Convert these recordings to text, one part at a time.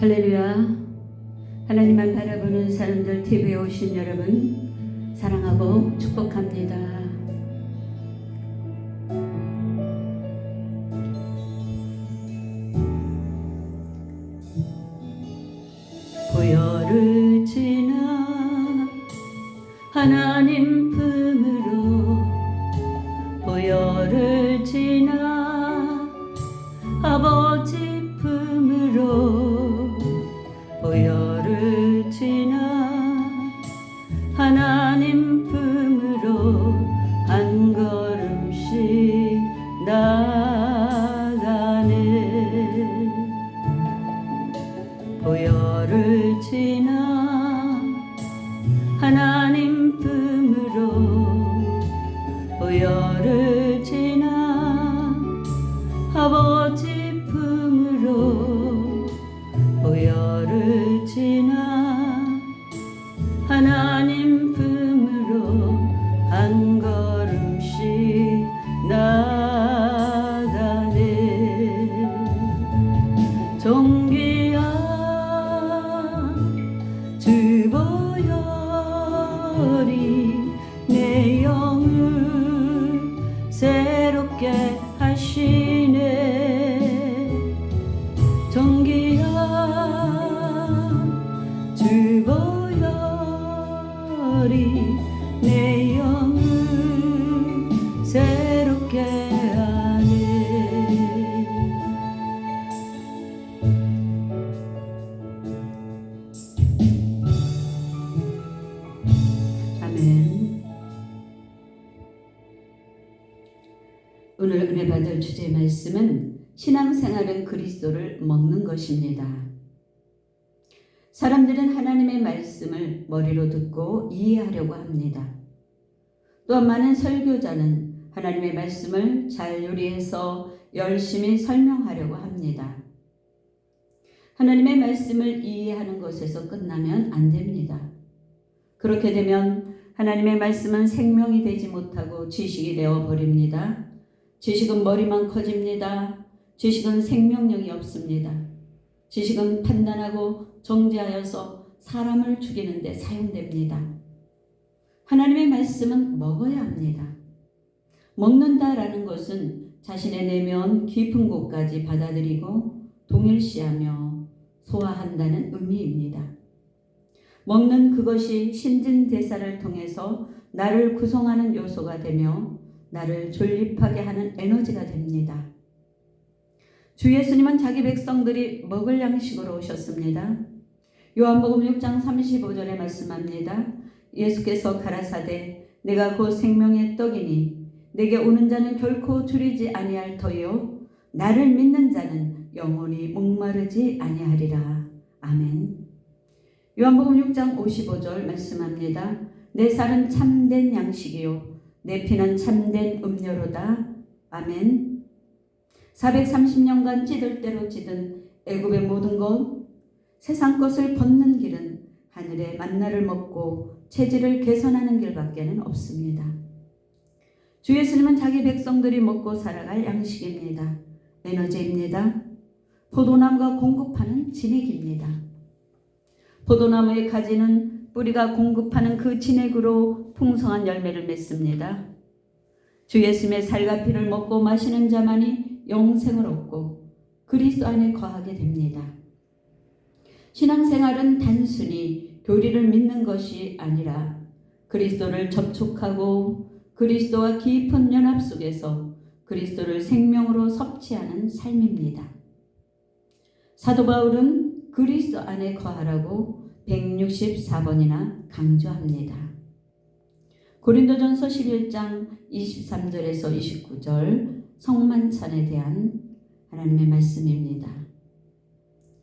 할렐루야. 하나님만 바라보는 사람들 TV에 오신 여러분 사랑하고 축복합니다. 보혈을 지나 하나님 품으로, 보혈을 지나 아버지 품으로, 보혈을 지나 하나님 품으로 한 걸음씩 나가네. 보혈을 지나 하나님 품으로, 보혈을 지나 아버지 품으로, 보혈을 지나 하나님 품으로 한 걸음씩 나가네. 존귀한 주 보혈이 내 영을 새롭게 하시네. 존귀한 주 보혈이 내 영을 새롭게 하네. 아멘. 오늘 은혜 받을 주제의 말씀은 신앙생활은 그리스도를 먹는 것입니다. 사람들은 하나님의 말씀을 머리로 듣고 이해하려고 합니다. 또한 많은 설교자는 하나님의 말씀을 잘 요리해서 열심히 설명하려고 합니다. 하나님의 말씀을 이해하는 것에서 끝나면 안 됩니다. 그렇게 되면 하나님의 말씀은 생명이 되지 못하고 지식이 되어 버립니다. 지식은 머리만 커집니다. 지식은 생명력이 없습니다. 지식은 판단하고 정죄하여서 사람을 죽이는 데 사용됩니다. 하나님의 말씀은 먹어야 합니다. 먹는다라는 것은 자신의 내면 깊은 곳까지 받아들이고 동일시하며 소화한다는 의미입니다. 먹는 그것이 신진대사를 통해서 나를 구성하는 요소가 되며 나를 존립하게 하는 에너지가 됩니다. 주 예수님은 자기 백성들이 먹을 양식으로 오셨습니다. 요한복음 6장 35절에 말씀합니다. 예수께서 가라사대 내가 곧 생명의 떡이니 내게 오는 자는 결코 줄이지 아니할 터요 나를 믿는 자는 영원히 목마르지 아니하리라. 아멘. 요한복음 6장 55절 말씀합니다. 내 살은 참된 양식이요 내 피는 참된 음료로다. 아멘. 430년간 찌들 대로 찌든 애굽의 모든 것, 세상 것을 벗는 길은 하늘의 만나를 먹고 체질을 개선하는 길밖에는 없습니다. 주 예수님은 자기 백성들이 먹고 살아갈 양식입니다. 에너지입니다. 포도나무가 공급하는 진액입니다. 포도나무의 가지는 뿌리가 공급하는 그 진액으로 풍성한 열매를 맺습니다. 주 예수님의 살과 피를 먹고 마시는 자만이 영생을 얻고 그리스도 안에 거하게 됩니다. 신앙생활은 단순히 교리를 믿는 것이 아니라 그리스도를 접촉하고 그리스도와 깊은 연합 속에서 그리스도를 생명으로 섭취하는 삶입니다. 사도 바울은 그리스도 안에 거하라고 164번이나 강조합니다. 고린도전서 11장 23절에서 29절 성만찬에 대한 하나님의 말씀입니다.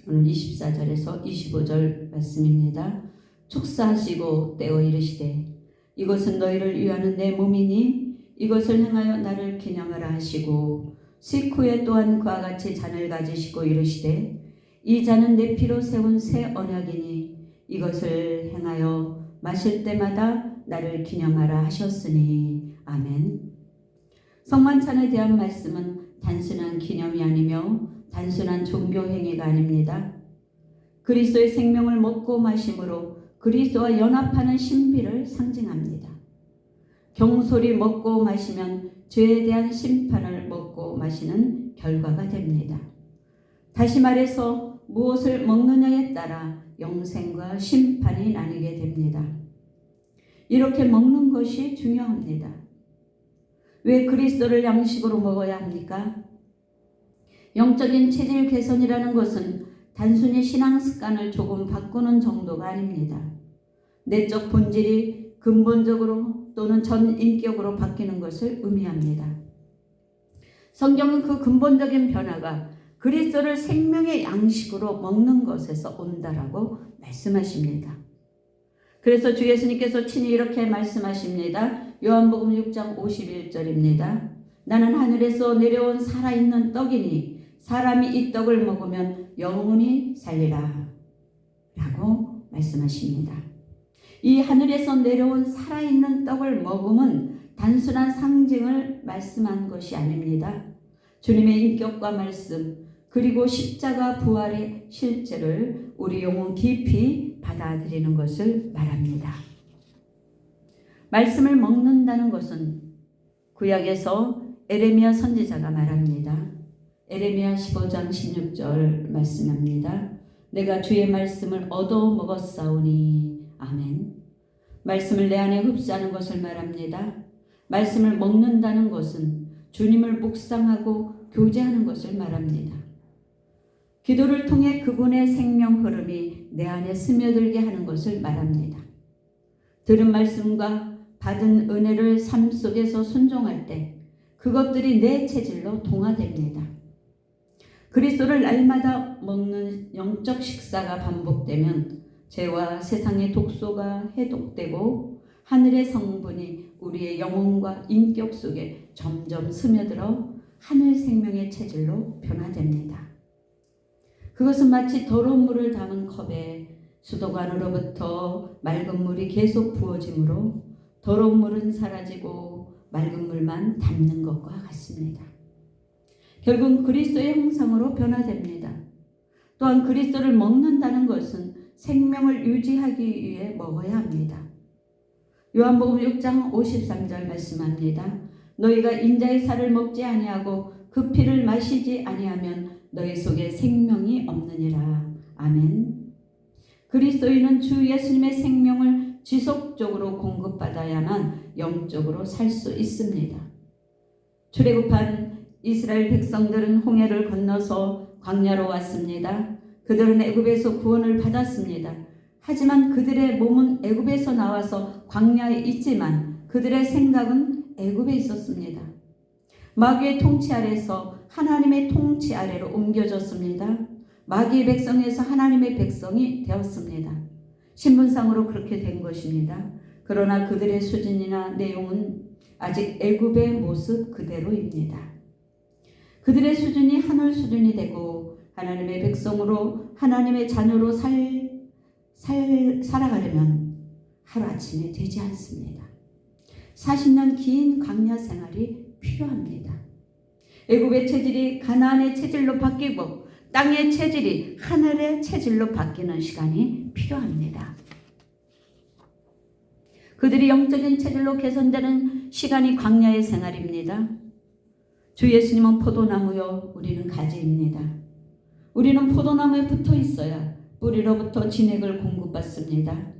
오늘 24절에서 25절 말씀입니다. 축사하시고 떼어 이르시되 이것은 너희를 위하는 내 몸이니 이것을 행하여 나를 기념하라 하시고 식후에 또한 그와 같이 잔을 가지시고 이르시되 이 잔은 내 피로 세운 새 언약이니 이것을 행하여 마실 때마다 나를 기념하라 하셨으니. 아멘. 성만찬에 대한 말씀은 단순한 기념이 아니며 단순한 종교 행위가 아닙니다. 그리스도의 생명을 먹고 마심으로 그리스도와 연합하는 신비를 상징합니다. 경솔히 먹고 마시면 죄에 대한 심판을 먹고 마시는 결과가 됩니다. 다시 말해서 무엇을 먹느냐에 따라 영생과 심판이 나뉘게 됩니다. 이렇게 먹는 것이 중요합니다. 왜 그리스도를 양식으로 먹어야 합니까? 영적인 체질 개선이라는 것은 단순히 신앙 습관을 조금 바꾸는 정도가 아닙니다. 내적 본질이 근본적으로 또는 전 인격으로 바뀌는 것을 의미합니다. 성경은 그 근본적인 변화가 그리스도를 생명의 양식으로 먹는 것에서 온다라고 말씀하십니다. 그래서 주 예수님께서 친히 이렇게 말씀하십니다. 요한복음 6장 51절입니다. 나는 하늘에서 내려온 살아있는 떡이니 사람이 이 떡을 먹으면 영원히 살리라 라고 말씀하십니다. 이 하늘에서 내려온 살아있는 떡을 먹음은 단순한 상징을 말씀한 것이 아닙니다. 주님의 인격과 말씀 그리고 십자가 부활의 실제를 우리 영혼 깊이 받아들이는 것을 말합니다. 말씀을 먹는다는 것은 구약에서 에레미야 선지자가 말합니다. 에레미야 15장 16절 말씀합니다. 내가 주의 말씀을 얻어 먹었사오니 아멘. 말씀을 내 안에 흡수하는 것을 말합니다. 말씀을 먹는다는 것은 주님을 묵상하고 교제하는 것을 말합니다. 기도를 통해 그분의 생명 흐름이 내 안에 스며들게 하는 것을 말합니다. 들은 말씀과 받은 은혜를 삶 속에서 순종할 때 그것들이 내 체질로 동화됩니다. 그리스도를 날마다 먹는 영적 식사가 반복되면 죄와 세상의 독소가 해독되고 하늘의 성분이 우리의 영혼과 인격 속에 점점 스며들어 하늘 생명의 체질로 변화됩니다. 그것은 마치 더러운 물을 담은 컵에 수도관으로부터 맑은 물이 계속 부어지므로 더러운 물은 사라지고 맑은 물만 담는 것과 같습니다. 결국 그리스도의 형상으로 변화됩니다. 또한 그리스도를 먹는다는 것은 생명을 유지하기 위해 먹어야 합니다. 요한복음 6장 53절 말씀합니다. 너희가 인자의 살을 먹지 아니하고 그 피를 마시지 아니하면 너희 속에 생명이 없느니라. 아멘. 그리스도인은 주 예수님의 생명을 지속적으로 공급받아야만 영적으로 살 수 있습니다. 출애굽한 이스라엘 백성들은 홍해를 건너서 광야로 왔습니다. 그들은 애굽에서 구원을 받았습니다. 하지만 그들의 몸은 애굽에서 나와서 광야에 있지만 그들의 생각은 애굽에 있었습니다. 마귀의 통치 아래서 하나님의 통치 아래로 옮겨졌습니다. 마귀의 백성에서 하나님의 백성이 되었습니다. 신분상으로 그렇게 된 것입니다. 그러나 그들의 수준이나 내용은 아직 애굽의 모습 그대로입니다. 그들의 수준이 하늘 수준이 되고 하나님의 백성으로 하나님의 자녀로 살아가려면 하루아침에 되지 않습니다. 40년 긴 광야 생활이 필요합니다. 애굽의 체질이 가나안의 체질로 바뀌고 땅의 체질이 하늘의 체질로 바뀌는 시간이 필요합니다. 그들이 영적인 체질로 개선되는 시간이 광야의 생활입니다. 주 예수님은 포도나무요, 우리는 가지입니다. 우리는 포도나무에 붙어 있어야 뿌리로부터 진액을 공급받습니다.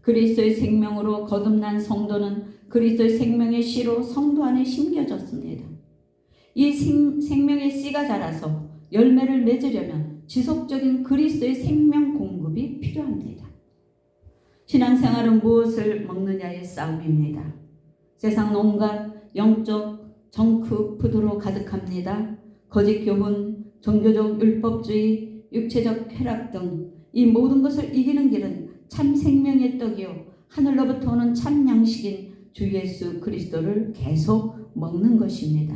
그리스도의 생명으로 거듭난 성도는 그리스도의 생명의 씨로 성도 안에 심겨졌습니다. 이 생명의 씨가 자라서 열매를 맺으려면 지속적인 그리스도의 생명 공급이 필요합니다. 신앙생활은 무엇을 먹느냐의 싸움입니다. 세상 온갖 영적 정크푸드로 가득합니다. 거짓 교훈, 종교적 율법주의, 육체적 쾌락 등 이 모든 것을 이기는 길은 참 생명의 떡이요 하늘로부터 오는 참 양식인 주 예수 그리스도를 계속 먹는 것입니다.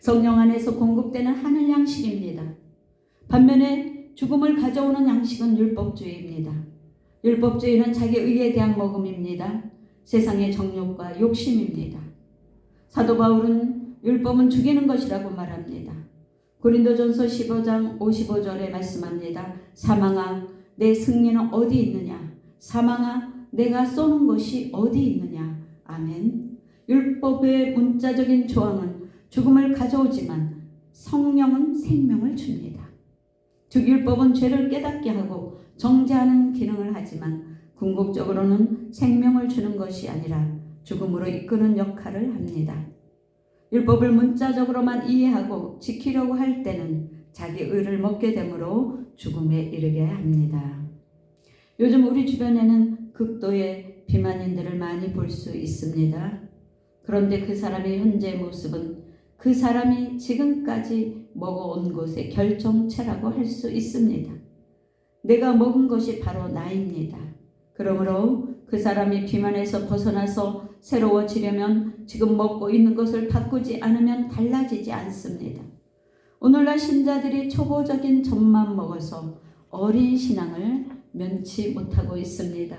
성령 안에서 공급되는 하늘 양식입니다. 반면에 죽음을 가져오는 양식은 율법주의입니다. 율법주의는 자기 의에 대한 먹음입니다. 세상의 정욕과 욕심입니다. 사도 바울은 율법은 죽이는 것이라고 말합니다. 고린도전서 15장 55절에 말씀합니다. 사망아 내 승리는 어디 있느냐? 사망아 내가 쏘는 것이 어디 있느냐? 아멘. 율법의 문자적인 조항은 죽음을 가져오지만 성령은 생명을 줍니다. 즉 율법은 죄를 깨닫게 하고 정죄하는 기능을 하지만 궁극적으로는 생명을 주는 것이 아니라 죽음으로 이끄는 역할을 합니다. 율법을 문자적으로만 이해하고 지키려고 할 때는 자기 의를 먹게 되므로 죽음에 이르게 합니다. 요즘 우리 주변에는 극도의 비만인들을 많이 볼 수 있습니다. 그런데 그 사람의 현재 모습은 그 사람이 지금까지 먹어온 것의 결정체라고 할 수 있습니다. 내가 먹은 것이 바로 나입니다. 그러므로 그 사람이 비만에서 벗어나서 새로워지려면 지금 먹고 있는 것을 바꾸지 않으면 달라지지 않습니다. 오늘날 신자들이 초보적인 젖만 먹어서 어린 신앙을 면치 못하고 있습니다.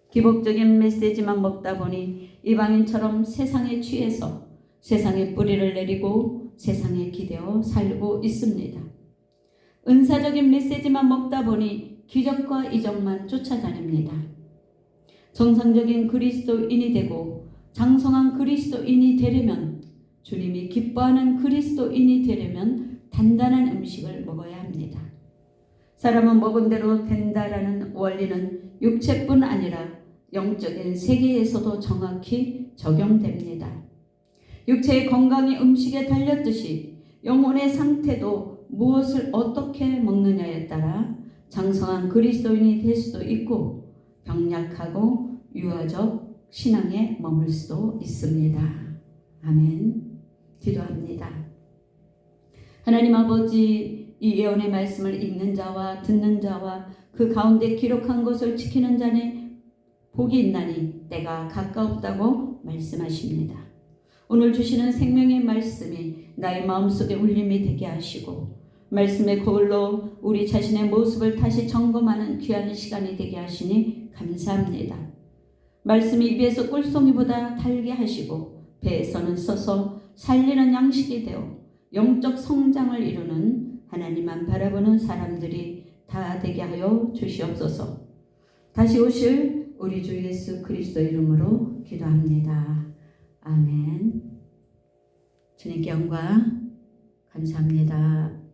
기복적인 메시지만 먹다 보니 이방인처럼 세상에 취해서 세상에 뿌리를 내리고 세상에 기대어 살고 있습니다. 은사적인 메시지만 먹다 보니 기적과 이적만 쫓아다닙니다. 정상적인 그리스도인이 되고 장성한 그리스도인이 되려면, 주님이 기뻐하는 그리스도인이 되려면 단단한 음식을 먹어야 합니다. 사람은 먹은 대로 된다라는 원리는 육체뿐 아니라 영적인 세계에서도 정확히 적용됩니다. 육체의 건강이 음식에 달렸듯이 영혼의 상태도 무엇을 어떻게 먹느냐에 따라 장성한 그리스도인이 될 수도 있고 병약하고 유아적 신앙에 머물 수도 있습니다. 아멘. 기도합니다. 하나님 아버지, 이 예언의 말씀을 읽는 자와 듣는 자와 그 가운데 기록한 것을 지키는 자는 복이 있나니 때가 가까웠다고 말씀하십니다. 오늘 주시는 생명의 말씀이 나의 마음속에 울림이 되게 하시고 말씀의 거울로 우리 자신의 모습을 다시 점검하는 귀한 시간이 되게 하시니 감사합니다. 말씀이 입에서 꿀송이보다 달게 하시고 배에서는 써서 살리는 양식이 되어 영적 성장을 이루는 하나님만 바라보는 사람들이 다 되게 하여 주시옵소서. 다시 오실 우리 주 예수 그리스도 이름으로 기도합니다. 아멘. 주님께 영광 감사합니다.